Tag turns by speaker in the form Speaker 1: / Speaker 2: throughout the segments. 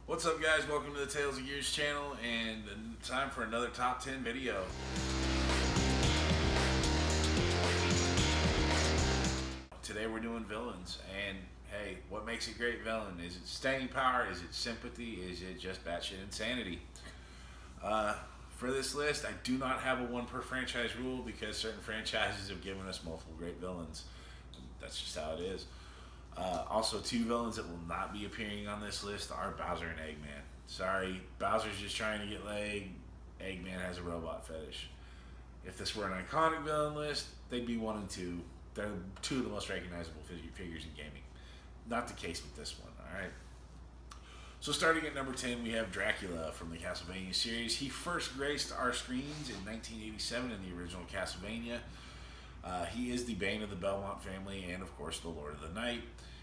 Speaker 1: What's up, guys? Welcome to the Tales of Gears channel, and time for another top 10 video. Today we're doing villains, and hey, what makes a great villain? Is it staying power? Is it sympathy? Is it just batshit insanity? For this list, I do not have a one per franchise rule because certain franchises have given us multiple great villains. That's just how it is. Also, two villains that will not be appearing on this list are Bowser and Eggman. Sorry, Bowser's just trying to get laid. Eggman has a robot fetish. If this were an iconic villain list, they'd be 1 and 2. They're two of the most recognizable figures in gaming. Not the case with this one, alright? So starting at number 10, we have Dracula from the Castlevania series. He first graced our screens in 1987 in the original Castlevania. He is the bane of the Belmont family and, of course, the Lord of the Night.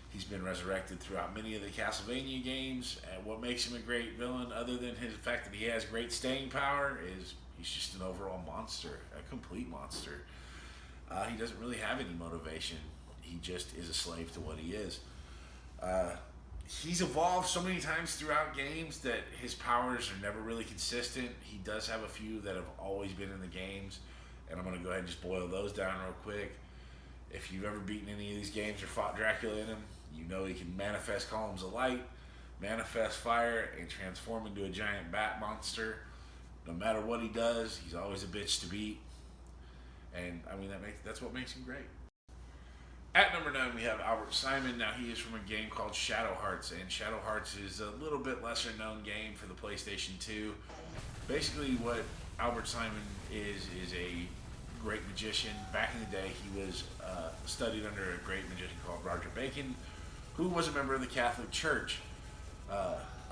Speaker 1: He's been resurrected throughout many of the Castlevania games. And what makes him a great villain, other than the fact that he has great staying power, is he's just an overall monster, a complete monster. He doesn't really have any motivation. He just is a slave to what he is. He's evolved so many times throughout games that his powers are never really consistent. He does have a few that have always been in the games, and I'm going to go ahead and just boil those down real quick. If you've ever beaten any of these games or fought Dracula in them, you know he can manifest columns of light, manifest fire, and transform into a giant bat monster. No matter what he does, he's always a bitch to beat. And I mean, that's what makes him great. At number 9, we have Albert Simon. Now, he is from a game called Shadow Hearts, and Shadow Hearts is a little bit lesser known game for the PlayStation 2. Basically, what Albert Simon is a great magician. Back in the day, he was studied under a great magician called Roger Bacon, who was a member of the Catholic Church.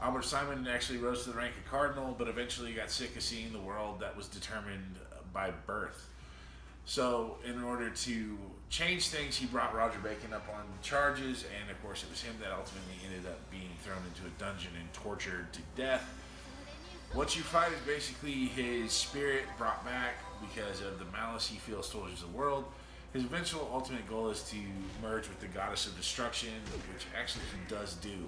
Speaker 1: Albert Simon actually rose to the rank of cardinal, but eventually got sick of seeing the world that was determined by birth. So in order to change things, he brought Roger Bacon up on charges, and of course it was him that ultimately ended up being thrown into a dungeon and tortured to death. What you fight is basically his spirit brought back because of the malice he feels towards the world. His eventual ultimate goal is to merge with the goddess of destruction, which actually he does do.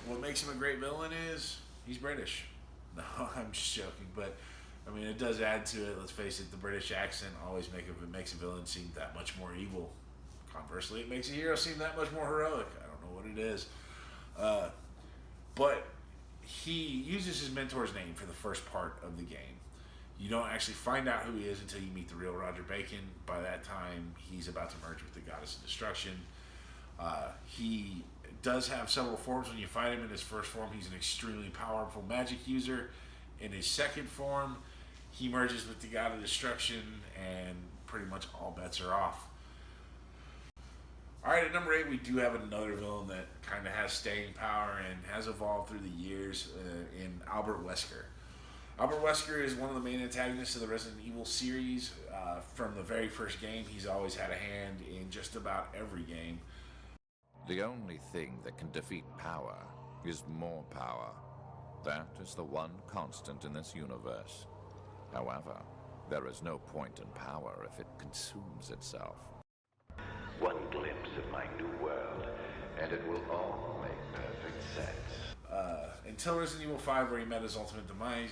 Speaker 1: What makes him a great villain is he's British. No, I'm just joking, but I mean, it does add to it. Let's face it, the British accent always makes a villain seem that much more evil. Conversely, it makes a hero seem that much more heroic. I don't know what it is. But he uses his mentor's name for the first part of the game. You don't actually find out who he is until you meet the real Roger Bacon. By that time, he's about to merge with the Goddess of Destruction. He does have several forms when you fight him. In his first form, he's an extremely powerful magic user. In his second form, he merges with the God of Destruction, and pretty much all bets are off. Alright, at number 8, we do have another villain that kind of has staying power and has evolved through the years in Albert Wesker. Albert Wesker is one of the main antagonists of the Resident Evil series. From the very first game, he's always had a hand in just about every game.
Speaker 2: The only thing that can defeat power is more power. That is the one constant in this universe. However, there is no point in power if it consumes itself.
Speaker 3: One glimpse of my new world, and it will all make perfect sense.
Speaker 1: Until Resident Evil 5, where he met his ultimate demise,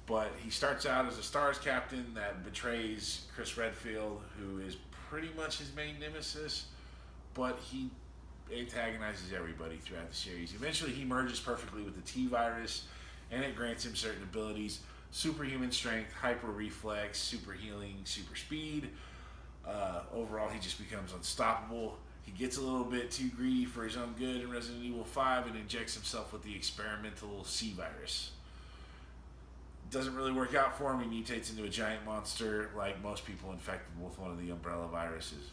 Speaker 1: but he starts out as a STARS captain that betrays Chris Redfield, who is pretty much his main nemesis, but he antagonizes everybody throughout the series. Eventually, he merges perfectly with the T-Virus, and it grants him certain abilities: superhuman strength, hyper reflex, super healing, super speed. Overall, he just becomes unstoppable. He gets a little bit too greedy for his own good in Resident Evil 5 and injects himself with the experimental C-Virus. Doesn't really work out for him. He mutates into a giant monster like most people infected with one of the umbrella viruses.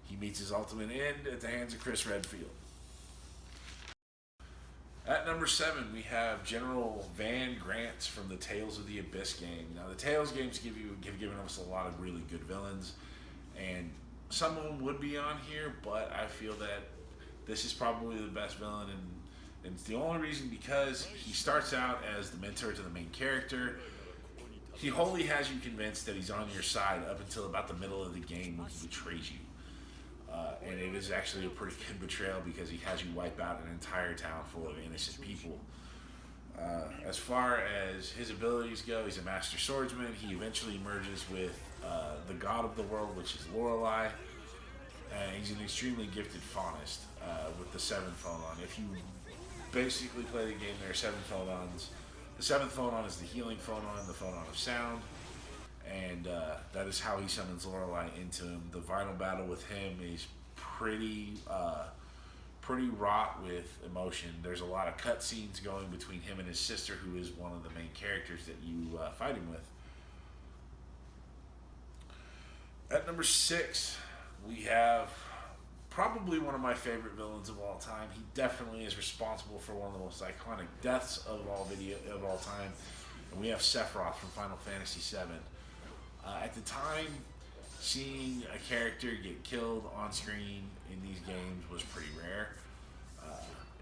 Speaker 1: He meets his ultimate end at the hands of Chris Redfield. At number 7, we have General Van Grants from the Tales of the Abyss game. Now, the Tales games have given us a lot of really good villains, and some of them would be on here, but I feel that this is probably the best villain, and it's the only reason because he starts out as the mentor to the main character. He wholly has you convinced that he's on your side up until about the middle of the game when he betrays you. And it is actually a pretty good betrayal because he has you wipe out an entire town full of innocent people. As far as his abilities go, he's a master swordsman. He eventually merges with the god of the world, which is Lorelei. He's an extremely gifted faunist with the 7 phonon. If you basically play the game, there are 7 phonons. The 7th phonon is the healing phonon, the phonon of sound. And that is how he summons Lorelei into him. The final battle with him is pretty wrought with emotion. There's a lot of cutscenes going between him and his sister, who is one of the main characters that you fight him with. At number 6, we have probably one of my favorite villains of all time. He definitely is responsible for one of the most iconic deaths of all time. And we have Sephiroth from Final Fantasy VII. At the time, seeing a character get killed on screen in these games was pretty rare.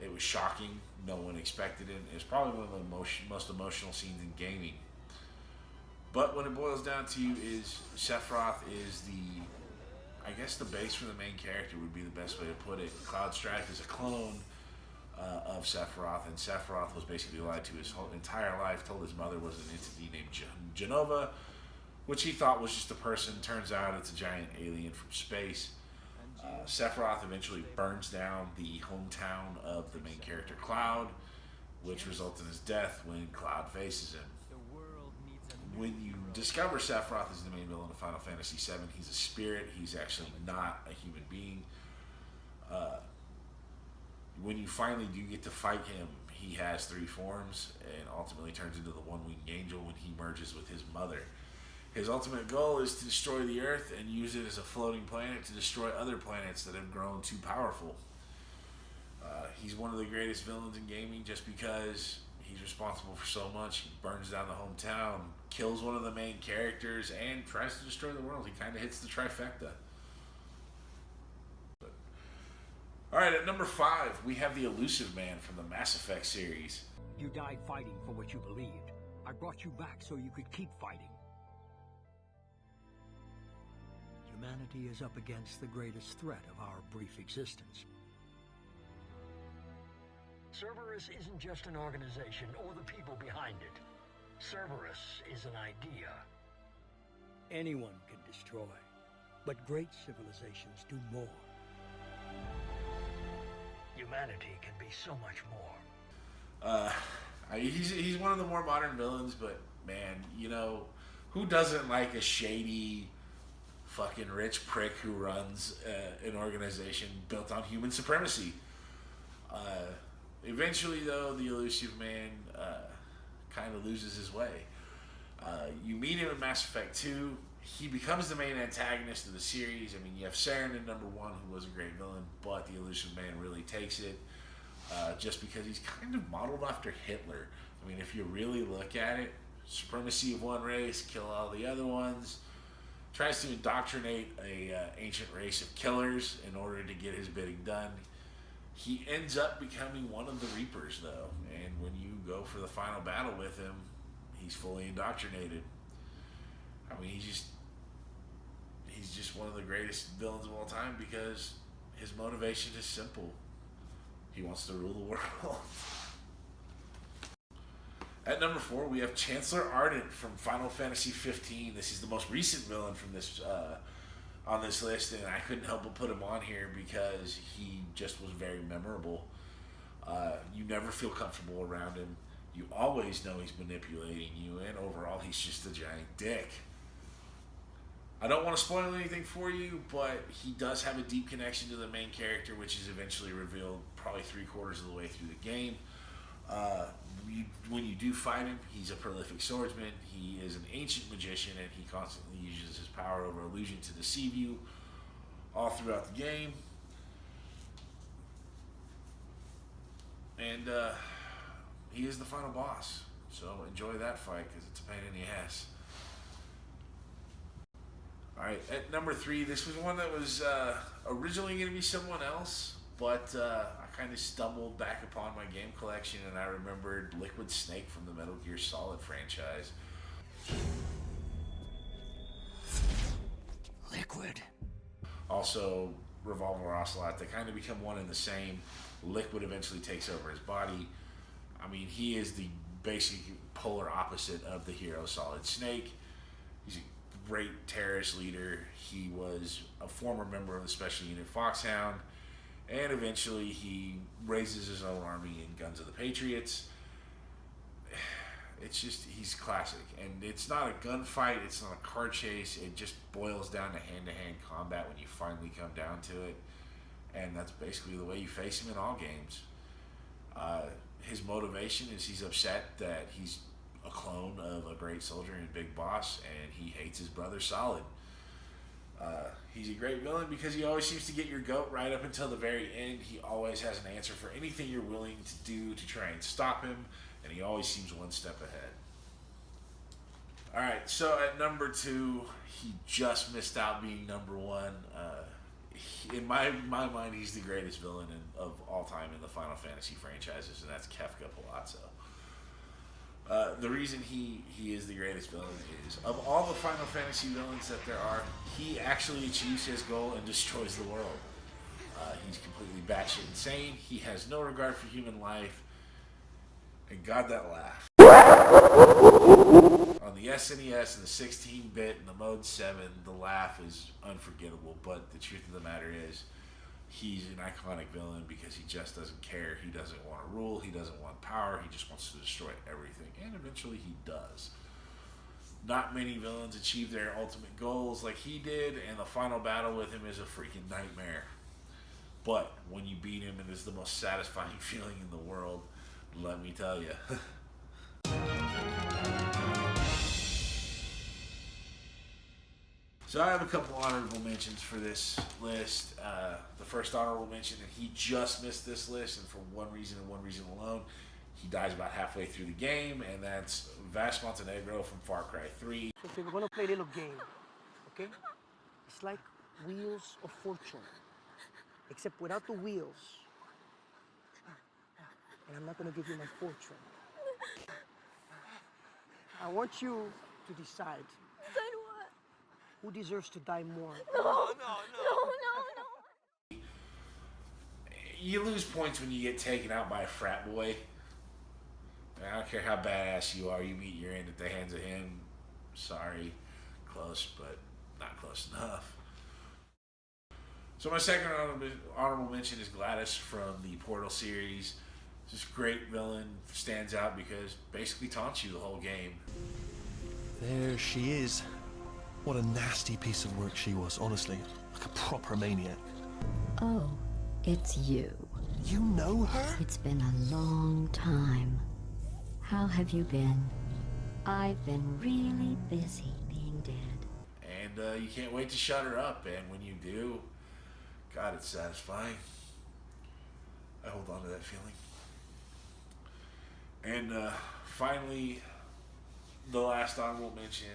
Speaker 1: It was shocking. No one expected it. It was probably one of the most emotional scenes in gaming. But what it boils down to is Sephiroth is I guess the base for the main character would be the best way to put it. Cloud Strife is a clone of Sephiroth, and Sephiroth was basically lied to his whole entire life, told his mother was an entity named Genova, which he thought was just a person. Turns out it's a giant alien from space. Sephiroth eventually burns down the hometown of the main character, Cloud, which results in his death when Cloud faces him. When you discover Sephiroth as the main villain of Final Fantasy VII, he's a spirit. He's actually not a human being. When you finally do get to fight him, he has 3 forms and ultimately turns into the one-winged angel when he merges with his mother. His ultimate goal is to destroy the Earth and use it as a floating planet to destroy other planets that have grown too powerful. He's one of the greatest villains in gaming just because he's responsible for so much. He burns down the hometown, kills one of the main characters, and tries to destroy the world. He kind of hits the trifecta. Alright, at number 5, we have the Illusive Man from the Mass Effect series.
Speaker 4: You died fighting for what you believed. I brought you back so you could keep fighting. Humanity is up against the greatest threat of our brief existence. Cerberus isn't just an organization or the people behind it. Cerberus is an idea. Anyone can destroy, but great civilizations do more. Humanity can be so much more.
Speaker 1: He's one of the more modern villains, but man, you know, who doesn't like a shady, fucking rich prick who runs an organization built on human supremacy? Eventually, though, the Illusive Man kind of loses his way. You meet him in Mass Effect 2. He becomes the main antagonist of the series. I mean, you have Saren in number 1, who was a great villain, but the Illusive Man really takes it just because he's kind of modeled after Hitler. I mean, if you really look at it, supremacy of one race, kill all the other ones. Tries to indoctrinate a ancient race of killers in order to get his bidding done. He ends up becoming one of the Reapers, though, and when you go for the final battle with him, he's fully indoctrinated. I mean, he's just one of the greatest villains of all time because his motivation is simple. He wants to rule the world. At number 4, we have Chancellor Ardyn from Final Fantasy 15. This is the most recent villain from this on this list, and I couldn't help but put him on here because he just was very memorable. You never feel comfortable around him. You always know he's manipulating you, and overall, he's just a giant dick. I don't want to spoil anything for you, but he does have a deep connection to the main character, which is eventually revealed probably 3/4 of the way through the game. When you do fight him, he's a prolific swordsman. He is an ancient magician, and he constantly uses his power over illusion to deceive you all throughout the game. And he is the final boss, so enjoy that fight because it's a pain in the ass. Alright, at number 3, this was one that was originally going to be someone else, but I kind of stumbled back upon my game collection and I remembered Liquid Snake from the Metal Gear Solid franchise.
Speaker 4: Liquid.
Speaker 1: Also, Revolver Ocelot. They kind of become one and the same. Liquid eventually takes over his body. I mean, he is the basic polar opposite of the hero Solid Snake. He's a great terrorist leader. He was a former member of the Special Unit Foxhound, and eventually he raises his own army in Guns of the Patriots. It's just, he's classic. And it's not a gunfight, it's not a car chase, it just boils down to hand-to-hand combat when you finally come down to it. And that's basically the way you face him in all games. His motivation is he's upset that he's a clone of a great soldier and big boss, and he hates his brother Solid. He's a great villain because he always seems to get your goat right up until the very end. He always has an answer for anything you're willing to do to try and stop him, and he always seems one step ahead. Alright, so at number 2, he just missed out being number 1. In my mind, he's the greatest villain of all time in the Final Fantasy franchises, and that's Kefka Palazzo. The reason he is the greatest villain is, of all the Final Fantasy villains that there are, he actually achieves his goal and destroys the world. He's completely batshit insane. He has no regard for human life. And God, that laugh. On the SNES and the 16-bit and the Mode 7, the laugh is unforgettable. But the truth of the matter is, he's an iconic villain because he just doesn't care. He doesn't want to rule. He doesn't want power. He just wants to destroy everything. And eventually he does. Not many villains achieve their ultimate goals like he did, and the final battle with him is a freaking nightmare. But when you beat him, it is the most satisfying feeling in the world, let me tell you. So I have a couple honorable mentions for this list. The first honorable mention, and he just missed this list, and for one reason and one reason alone, he dies about halfway through the game, and that's Vaas Montenegro from Far Cry 3.
Speaker 5: So we're gonna play a little game, okay? It's like Wheels of Fortune, except without the wheels. And I'm not gonna give you my fortune. I want you to decide.
Speaker 6: Decide what?
Speaker 5: Who deserves to die more?
Speaker 6: No.
Speaker 1: You lose points when you get taken out by a frat boy. I don't care how badass you are, you meet your end at the hands of him. Sorry, close, but not close enough. So my second honorable mention is Gladys from the Portal series. This great villain, stands out because basically taunts you the whole game.
Speaker 7: There she is. What a nasty piece of work she was, honestly. Like a proper maniac.
Speaker 8: Oh, it's you.
Speaker 7: You know her?
Speaker 8: It's been a long time. How have you been? I've been really busy being dead.
Speaker 1: And you can't wait to shut her up, and when you do, God, it's satisfying. I hold on to that feeling. And finally, the last honorable mention,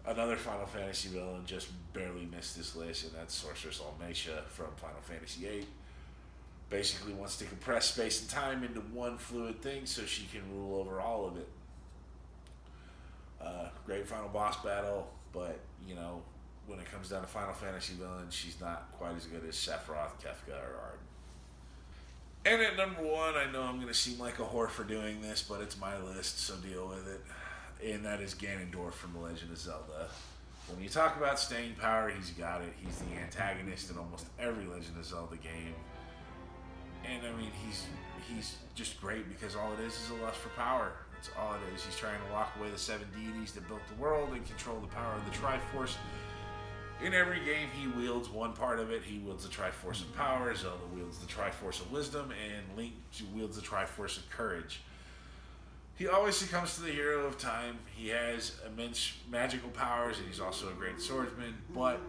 Speaker 1: another Final Fantasy villain just barely missed this list, and that's Sorceress Almatia from Final Fantasy VIII. Basically wants to compress space and time into one fluid thing so she can rule over all of it. Great final boss battle, but, you know, when it comes down to Final Fantasy villains, she's not quite as good as Sephiroth, Kefka, or Ardyn. And at number 1, I know I'm going to seem like a whore for doing this, but it's my list, so deal with it. And that is Ganondorf from The Legend of Zelda. When you talk about staying power, he's got it. He's the antagonist in almost every Legend of Zelda game. And I mean, he's just great because all it is a lust for power. That's all it is. He's trying to lock away the 7 deities that built the world and control the power of the Triforce. In every game, he wields one part of it. He wields the Triforce of Power, Zelda wields the Triforce of Wisdom, and Link wields the Triforce of Courage. He always succumbs to the hero of time. He has immense magical powers, and he's also a great swordsman, but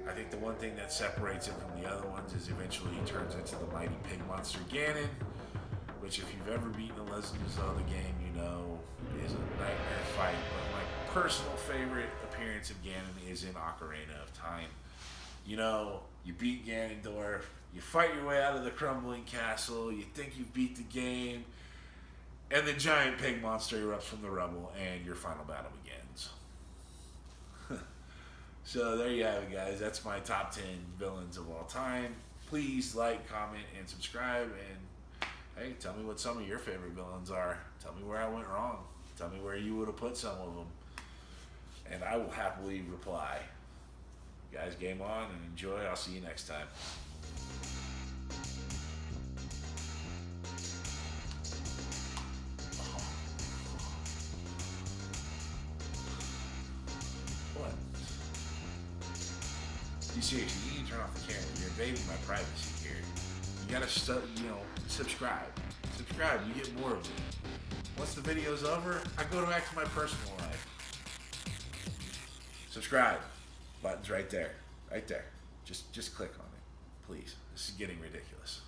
Speaker 1: I think the one thing that separates him from the other ones is eventually he turns into the mighty pig monster Ganon, which if you've ever beaten a Legend of Zelda game, you know is a nightmare fight. But my personal favorite appearance of Ganon is in Ocarina of Time. You know, you beat Ganondorf, you fight your way out of the crumbling castle, you think you've beat the game, and the giant pig monster erupts from the rubble, and your final battle begins. So there you have it, guys. That's my top 10 villains of all time. Please like, comment, and subscribe. And hey, tell me what some of your favorite villains are. Tell me where I went wrong. Tell me where you would have put some of them. And I will happily reply. You guys, game on and enjoy. I'll see you next time. What? You seriously, you need to turn off the camera. You're invading my privacy here. You gotta subscribe. Subscribe, you get more of me. Once the video's over, I go back to my personal life. Subscribe. Button's right there. Right there. Just click on it. Please. This is getting ridiculous.